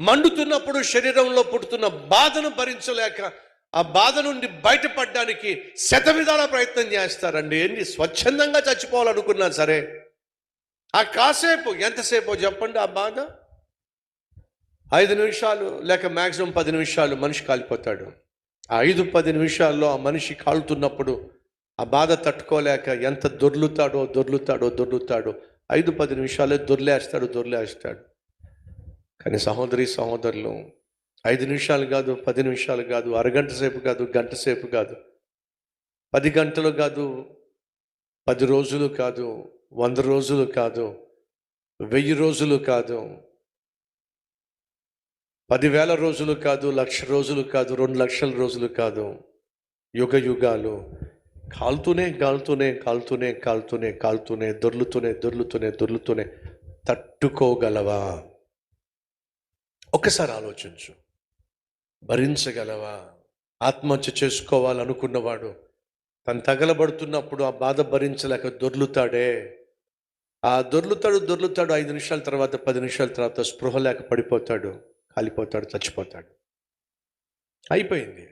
మండుతున్నప్పుడు శరీరంలో పుడుతున్న బాధను భరించలేక ఆ బాధ నుండి బయటపడడానికి శతవిధాల ప్రయత్నం చేస్తారండి. ఏంటి స్వచ్ఛందంగా చచ్చిపోవాలనుకున్నా సరే ఆ కాసేపు, ఎంతసేపు చెప్పండి, ఆ బాధ 5 నిమిషాలు లేక మ్యాక్సిమం 10 నిమిషాలు మనిషి కాలిపోతాడు. ఆ 5-10 నిమిషాల్లో ఆ మనిషి కాలుతున్నప్పుడు ఆ బాధ తట్టుకోలేక ఎంత దొర్లుతాడో 5-10 నిమిషాలే దొర్లేస్తాడు. కానీ సహోదరులు, 5 నిమిషాలు కాదు, 10 నిమిషాలు కాదు, అరగంట సేపు కాదు, గంట సేపు కాదు, 10 గంటలు కాదు, 10 రోజులు కాదు, 100 రోజులు కాదు, 1000 రోజులు కాదు, 10,000 రోజులు కాదు, 1,00,000 రోజులు కాదు, 2,00,000 రోజులు కాదు, యుగ యుగాలు కాలుతూనే దొర్లుతూనే తట్టుకోగలవా? ఒక్కసారి ఆలోచించు. భరించగలవా? ఆత్మహత్య చేసుకోవాలనుకున్నవాడు తను తగలబడుతున్నప్పుడు ఆ బాధ భరించలేక దొర్లుతాడే, ఆ దొర్లుతాడు 5 నిమిషాల తర్వాత, 10 నిమిషాల తర్వాత స్పృహ లేక పడిపోతాడు, కాలిపోతాడు, చచ్చిపోతాడు. అయిపోయింది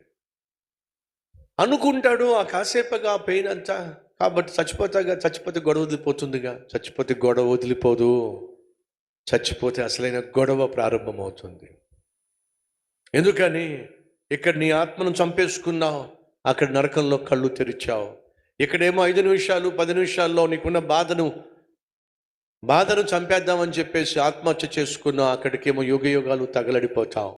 అనుకుంటాడు. ఆ కాసేపుగా ఆ పెయిన్ అంతా, కాబట్టి చచ్చిపోతే గొడవ వదిలిపోదు. చచ్చిపోతే అసలైన గొడవ ప్రారంభమవుతుంది. ఎందుకని? ఇక్కడ నీ ఆత్మను చంపేసుకున్నావు, అక్కడ నరకంలో కళ్ళు తెరిచావు. ఇక్కడేమో 5 నిమిషాలు 10 నిమిషాల్లో నీకున్న బాధను చంపేద్దామని చెప్పేసి ఆత్మహత్య చేసుకున్నావు, అక్కడికేమో యుగ యుగాలు తగలడిపోతావు.